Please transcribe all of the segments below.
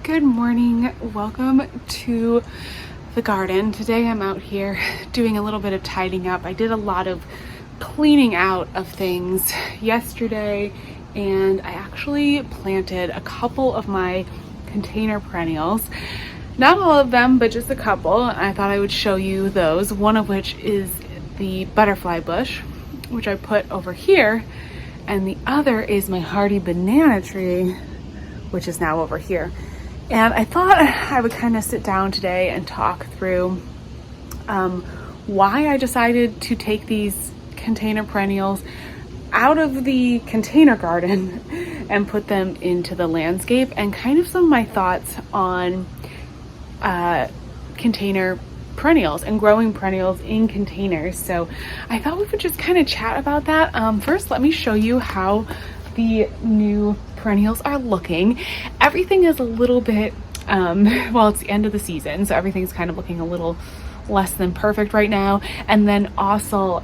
Good morning. Welcome to the garden. Today I'm out here doing a little bit of tidying up. I did a lot of cleaning out of things yesterday, and I actually planted a couple of my container perennials. Not all of them, but just a couple. I thought I would show you those, one of which is the butterfly bush, which I put over here, and the other is my hardy banana tree, which is now over here. And I thought I would kind of sit down today and talk through why I decided to take these container perennials out of the container garden and put them into the landscape, and kind of some of my thoughts on container perennials and growing perennials in containers. So I thought we would just kind of chat about that. First, let me show you how the new perennials are looking. Everything is a little bit, well, it's the end of the season, so everything's kind of looking a little less than perfect right now. And then also,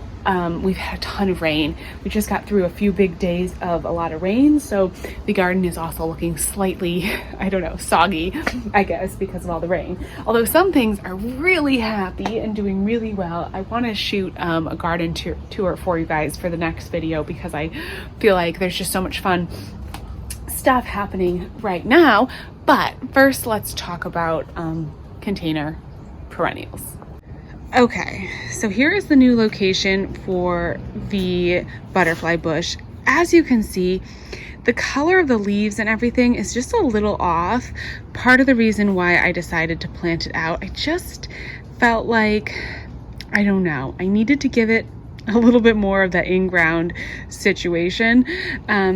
we've had a ton of rain. We just got through a few big days of a lot of rain, so the garden is also looking slightly, I don't know, soggy, I guess, because of all the rain. Although some things are really happy and doing really well. I want to shoot a garden tour for you guys for the next video, because I feel like there's just so much fun stuff happening right now. But first, let's talk about container perennials. Okay, so here is the new location for the butterfly bush. As you can see, the color of the leaves and everything is just a little off. Part of the reason why I decided to plant it out, I just felt like, I don't know, I needed to give it a little bit more of that in-ground situation.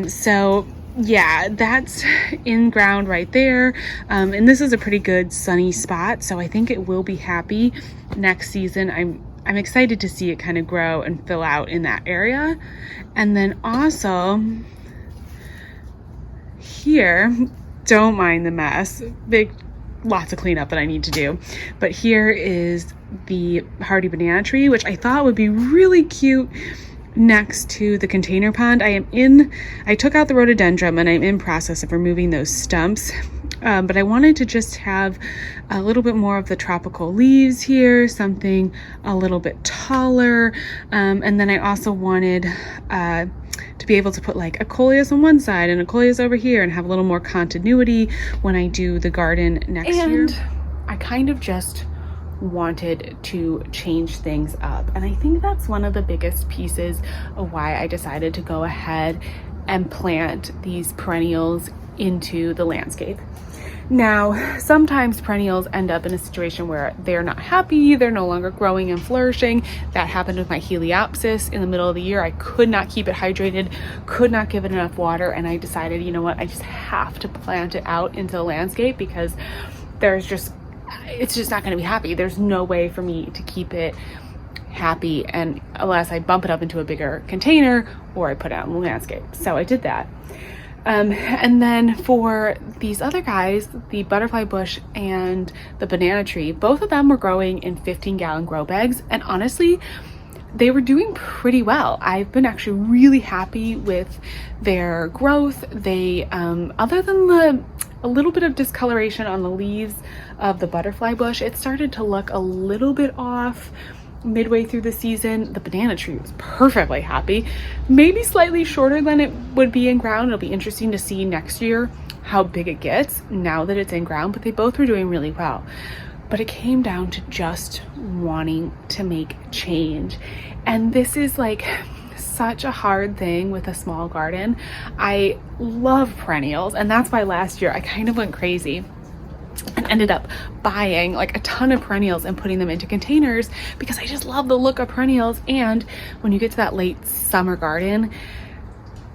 So yeah, that's in ground right there. And this is a pretty good sunny spot, so I think it will be happy next season. I'm excited to see it kind of grow and fill out in that area. And then also here, don't mind the mess, lots of cleanup that I need to do. But here is the hardy banana tree, which I thought would be really cute next to the container pond. I took out the rhododendron, and I'm in process of removing those stumps. But I wanted to just have a little bit more of the tropical leaves here, something a little bit taller. And then I also wanted to be able to put like a coleus on one side and a coleus over here, and have a little more continuity when I do the garden next year. And I kind of just wanted to change things up, and I think that's one of the biggest pieces of why I decided to go ahead and plant these perennials into the landscape. Now, sometimes perennials end up in a situation where they're not happy, they're no longer growing and flourishing. That happened with my Heliopsis in the middle of the year. I could not keep it hydrated, could not give it enough water, and I decided, you know what, I just have to plant it out into the landscape, because it's just not going to be happy. There's no way for me to keep it happy and unless I bump it up into a bigger container or I put it out in the landscape. So I did that. And then for these other guys, the butterfly bush and the banana tree, both of them were growing in 15-gallon grow bags, and honestly, they were doing pretty well. I've been actually really happy with their growth. They, other than a little bit of discoloration on the leaves of the butterfly bush, it started to look a little bit off midway through the season. The banana tree was perfectly happy, maybe slightly shorter than it would be in ground. It'll be interesting to see next year how big it gets now that it's in ground, but they both were doing really well. But it came down to just wanting to make change. And this is like such a hard thing with a small garden. I love perennials, and that's why last year I kind of went crazy and ended up buying like a ton of perennials and putting them into containers, because I just love the look of perennials. And when you get to that late summer garden,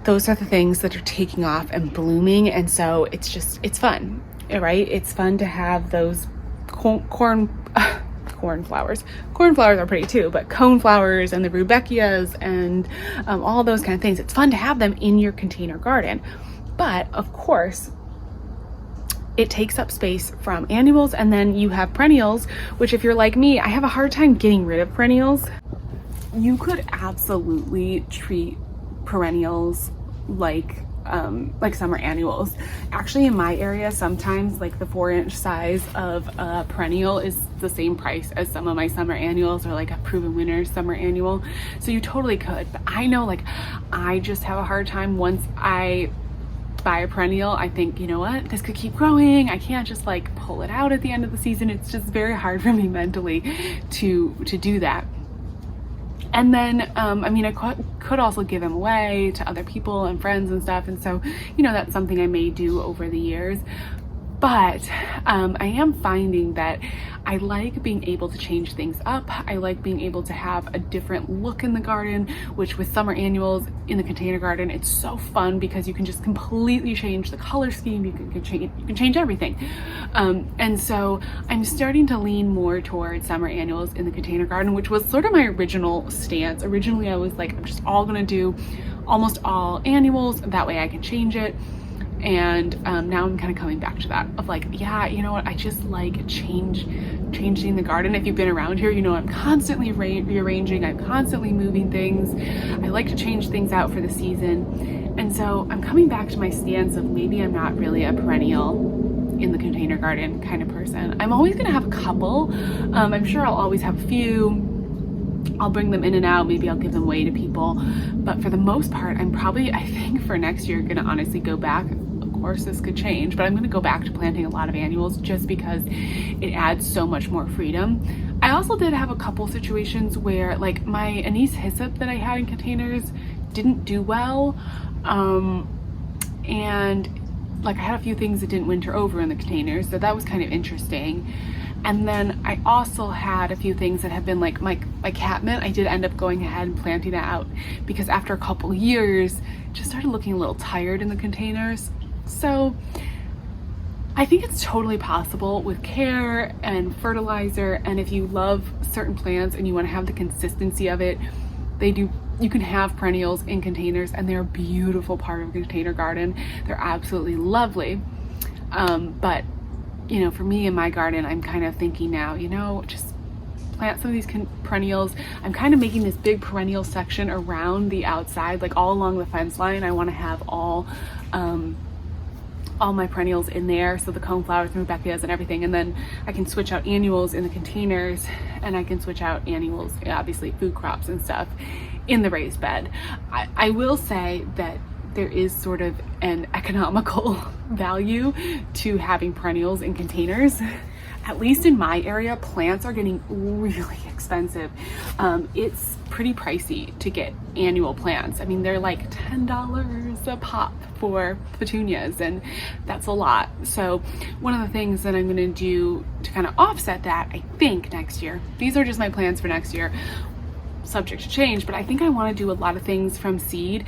those are the things that are taking off and blooming. And so it's fun, right? It's fun to have those cornflowers. Cornflowers are pretty too, but coneflowers and the rudbeckias and all those kind of things. It's fun to have them in your container garden. But of course, it takes up space from annuals, and then you have perennials, which if you're like me, I have a hard time getting rid of perennials. You could absolutely treat perennials like like summer annuals. Actually, in my area, sometimes like the 4-inch size of a perennial is the same price as some of my summer annuals, or like a Proven Winners summer annual. So you totally could. But I know, like, I just have a hard time once I buy a perennial. I think, you know what, this could keep growing. I can't just like pull it out at the end of the season. It's just very hard for me mentally to do that. And then, I mean, I could also give them away to other people and friends and stuff. And so, you know, that's something I may do over the years. But I am finding that I like being able to change things up. I like being able to have a different look in the garden, which with summer annuals in the container garden, it's so fun because you can just completely change the color scheme. You can change everything. And so I'm starting to lean more towards summer annuals in the container garden, which was sort of my original stance. Originally, I was like, I'm just all gonna do almost all annuals. That way I can change it. And now I'm kind of coming back to that of like, yeah, you know what, I just like changing the garden. If you've been around here, you know I'm constantly rearranging, I'm constantly moving things. I like to change things out for the season. And so I'm coming back to my stance of maybe I'm not really a perennial in the container garden kind of person. I'm always gonna have a couple. I'm sure I'll always have a few. I'll bring them in and out. Maybe I'll give them away to people. But for the most part, I'm probably, I think for next year, gonna honestly go back. Of course, this could change, but I'm gonna go back to planting a lot of annuals just because it adds so much more freedom. I also did have a couple situations where like my anise hyssop that I had in containers didn't do well. And like I had a few things that didn't winter over in the containers, so that was kind of interesting. And then I also had a few things that have been like my catmint. I did end up going ahead and planting that out because after a couple years, it just started looking a little tired in the containers. So I think it's totally possible with care and fertilizer. And if you love certain plants and you want to have the consistency of it, you can have perennials in containers and they're a beautiful part of a container garden. They're absolutely lovely. But you know, for me in my garden, I'm kind of thinking now, you know, just plant some of these perennials. I'm kind of making this big perennial section around the outside, like all along the fence line. I want to have all my perennials in there, so the coneflowers and rudbeckias and everything, and then I can switch out annuals in the containers, and I can switch out annuals, obviously food crops and stuff, in the raised bed. I will say that there is sort of an economical value to having perennials in containers. At least in my area, plants are getting really expensive. It's pretty pricey to get annual plants. I mean, they're like $10 a pop for petunias, and that's a lot. So one of the things that I'm gonna do to kind of offset that, I think next year, these are just my plans for next year, subject to change, but I think I wanna do a lot of things from seed.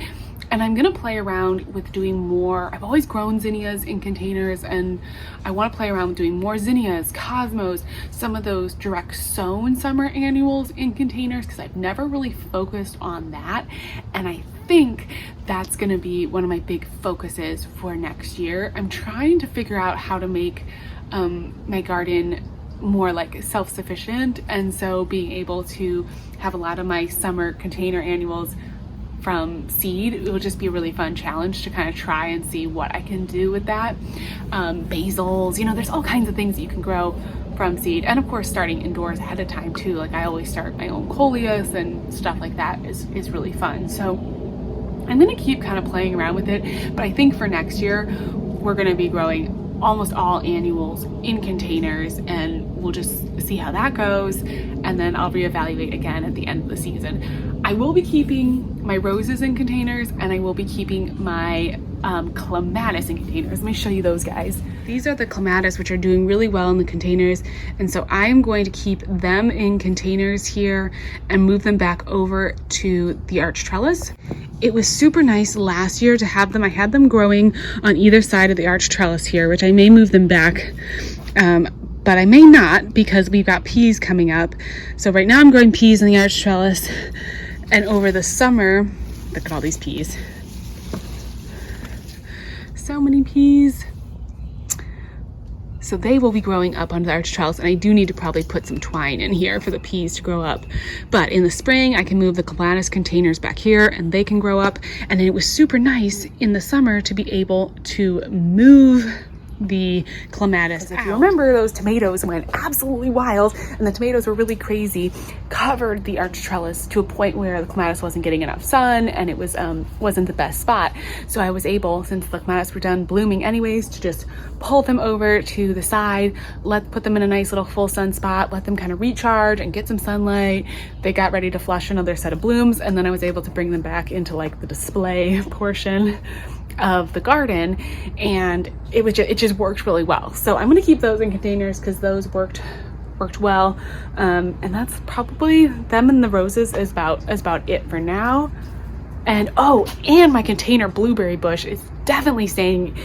And I'm gonna play around with doing more. I've always grown zinnias in containers, and I wanna play around with doing more zinnias, cosmos, some of those direct sown summer annuals in containers, because I've never really focused on that. And I think that's gonna be one of my big focuses for next year. I'm trying to figure out how to make my garden more like self-sufficient, and so being able to have a lot of my summer container annuals from seed. It will just be a really fun challenge to kind of try and see what I can do with that. Basils, you know, there's all kinds of things that you can grow from seed, and of course starting indoors ahead of time too. Like I always start my own coleus and stuff like that is really fun. So I'm gonna keep kind of playing around with it, but I think for next year we're gonna be growing almost all annuals in containers, and we'll just see how that goes, and then I'll reevaluate again at the end of the season. I will be keeping my roses in containers, and I will be keeping my clematis in containers. Let me show you those guys. These are the clematis, which are doing really well in the containers, and so I'm going to keep them in containers here and move them back over to the arch trellis. It was super nice last year to have them. I had them growing on either side of the arch trellis here, which I may move them back, but I may not because we've got peas coming up. So right now I'm growing peas in the arch trellis, and over the summer, look at all these peas. So many peas. So they will be growing up under the arch trellis, and I do need to probably put some twine in here for the peas to grow up. But in the spring, I can move the clematis containers back here and they can grow up. And then it was super nice in the summer to be able to move the clematis. If you remember, those tomatoes went absolutely wild, and the tomatoes were really crazy, covered the arch trellis to a point where the clematis wasn't getting enough sun, and it was wasn't the best spot. So I was able, since the clematis were done blooming anyways, to just pull them over to the side, put them in a nice little full sun spot, let them kind of recharge and get some sunlight. They got ready to flush another set of blooms, and then I was able to bring them back into like the display portion of the garden, and it just worked really well. So I'm going to keep those in containers because those worked well, and that's probably them, and the roses is about it for now. And and my container blueberry bush is definitely staying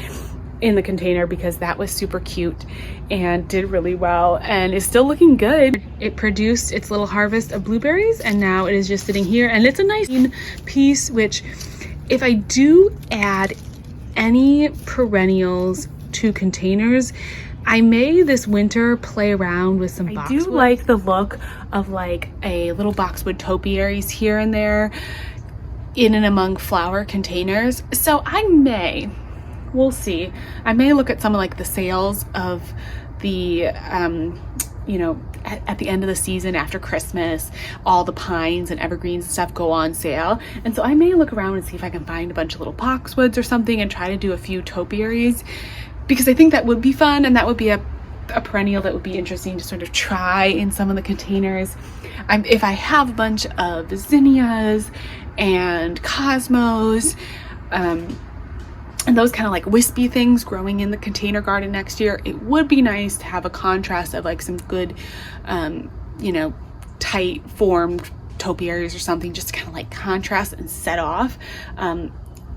in the container because that was super cute and did really well and is still looking good. It produced its little harvest of blueberries, and now it is just sitting here, and it's a nice piece, which if I do add any perennials to containers, I may this winter play around with some boxwood. I do like the look of like a little boxwood topiaries here and there in and among flower containers. So we'll see. I may look at some of like the sales of the at the end of the season after Christmas, all the pines and evergreens and stuff go on sale. And so I may look around and see if I can find a bunch of little boxwoods or something and try to do a few topiaries, because I think that would be fun, and that would be a perennial that would be interesting to sort of try in some of the containers. If I have a bunch of zinnias and cosmos, and those kind of like wispy things growing in the container garden next year, it would be nice to have a contrast of like some good, tight formed topiaries or something, just to kind of like contrast and set off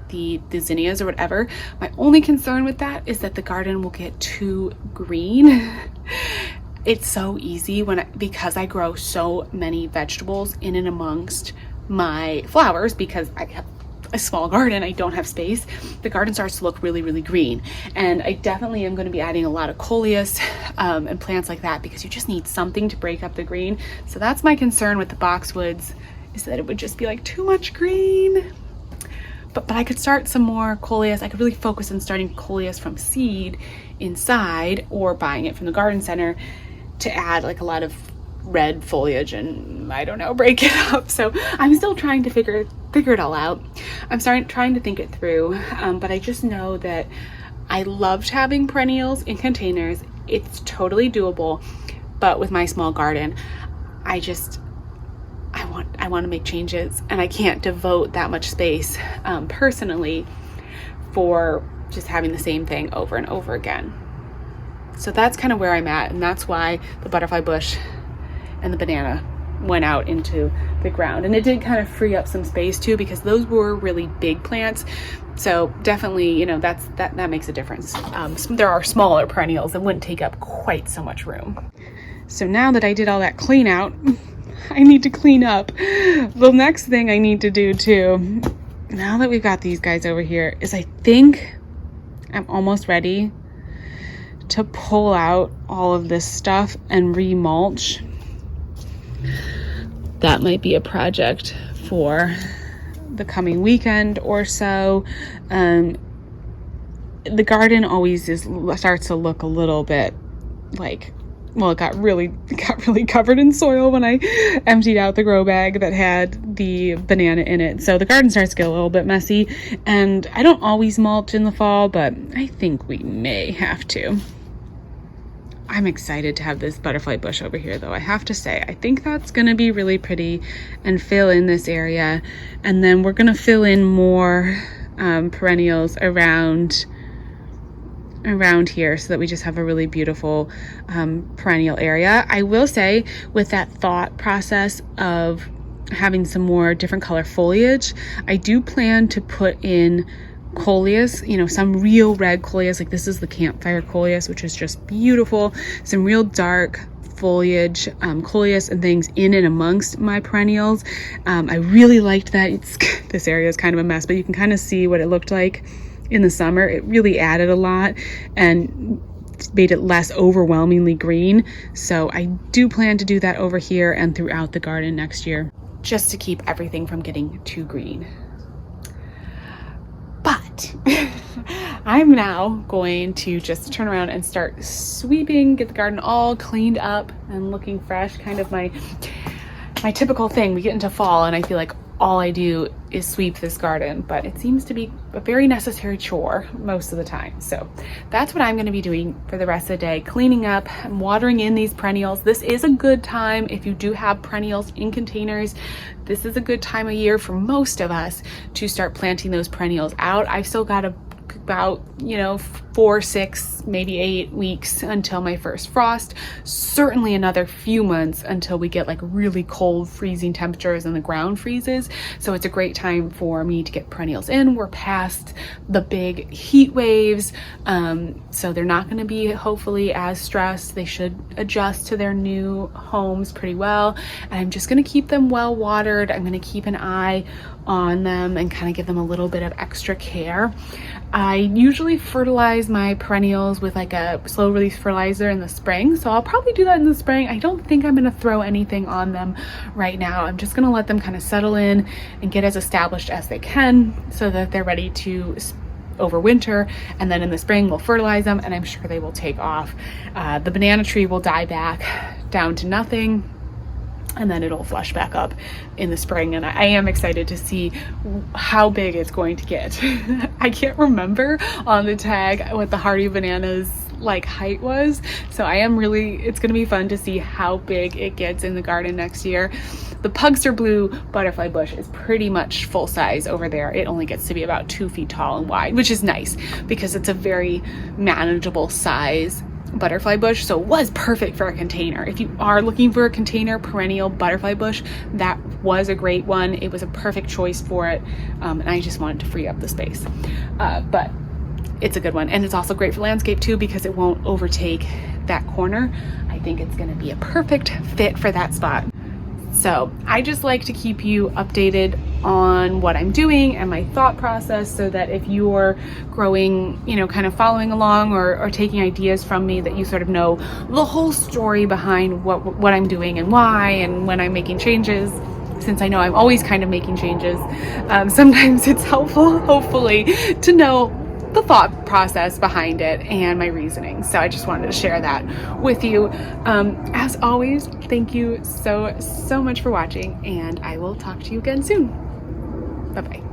the zinnias or whatever. My only concern with that is that the garden will get too green. It's so easy because I grow so many vegetables in and amongst my flowers, because I have a small garden, I don't have space. The garden starts to look really, really green, and I definitely am going to be adding a lot of coleus and plants like that, because you just need something to break up the green. So that's my concern with the boxwoods, is that it would just be like too much green. But I could start some more coleus. I could really focus on starting coleus from seed inside, or buying it from the garden center to add like a lot of red foliage and break it up. So I'm still trying to figure it all out. I'm trying to think it through, but I just know that I loved having perennials in containers. It's totally doable, but with my small garden, I want to make changes, and I can't devote that much space personally for just having the same thing over and over again. So that's kind of where I'm at, and that's why the butterfly bush and the banana went out into the ground. And it did kind of free up some space too, because those were really big plants. So definitely, that makes a difference. There are smaller perennials that wouldn't take up quite so much room. So now that I did all that clean out, I need to clean up. The next thing I need to do too, now that we've got these guys over here, is I think I'm almost ready to pull out all of this stuff and remulch. That might be a project for the coming weekend or so. The garden always starts to look a little bit like, well, it got really covered in soil when I emptied out the grow bag that had the banana in it. So the garden starts to get a little bit messy, and I don't always mulch in the fall, but I think we may have to. I'm excited to have this butterfly bush over here, though. I have to say, I think that's going to be really pretty and fill in this area. And then we're going to fill in more perennials around here, so that we just have a really beautiful perennial area. I will say, with that thought process of having some more different color foliage, I do plan to put in coleus, some real red coleus. Like this is the campfire coleus, which is just beautiful. Some real dark foliage, coleus and things in and amongst my perennials. I really liked that. This area is kind of a mess, but you can kind of see what it looked like in the summer. It really added a lot, and made it less overwhelmingly green. So I do plan to do that over here and throughout the garden next year, just to keep everything from getting too green. But I'm now going to just turn around and start sweeping, get the garden all cleaned up and looking fresh. Kind of my typical thing. We get into fall and I feel like all I do is sweep this garden, but it seems to be a very necessary chore most of the time. So that's what I'm going to be doing for the rest of the day, cleaning up and watering in these perennials. This is a good time if you do have perennials in containers. This is a good time of year for most of us to start planting those perennials out. I've still got about 4, 6, maybe 8 weeks until my first frost. Certainly another few months until we get like really cold freezing temperatures and the ground freezes. So it's a great time for me to get perennials in. We're past the big heat waves, so they're not going to be hopefully as stressed. They should adjust to their new homes pretty well, and I'm just going to keep them well watered. I'm going to keep an eye on them and kind of give them a little bit of extra care. I usually fertilize my perennials with like a slow release fertilizer in the spring, so I'll probably do that in the spring. I don't think I'm going to throw anything on them right now. I'm just going to let them kind of settle in and get as established as they can so that they're ready to overwinter, and then in the spring we'll fertilize them and I'm sure they will take off. The banana tree will die back down to nothing, and then it'll flush back up in the spring, and I am excited to see how big it's going to get. I can't remember on the tag what the hardy bananas like height was, so it's going to be fun to see how big it gets in the garden next year. The Pugster Blue butterfly bush is pretty much full size over there. It only gets to be about 2 feet tall and wide, which is nice because it's a very manageable size butterfly bush, so it was perfect for a container. If you are looking for a container perennial butterfly bush, that was a great one. It was a perfect choice for it, and I just wanted to free up the space, but it's a good one, and it's also great for landscape too because it won't overtake that corner. I think it's going to be a perfect fit for that spot. So I just like to keep you updated on what I'm doing and my thought process, so that if you're growing, kind of following along or taking ideas from me, that you sort of know the whole story behind what I'm doing and why, and when I'm making changes. Since I know I'm always kind of making changes, sometimes it's helpful, hopefully, to know the thought process behind it and my reasoning. So I just wanted to share that with you. As always, thank you so much for watching, and I will talk to you again soon. Bye-bye.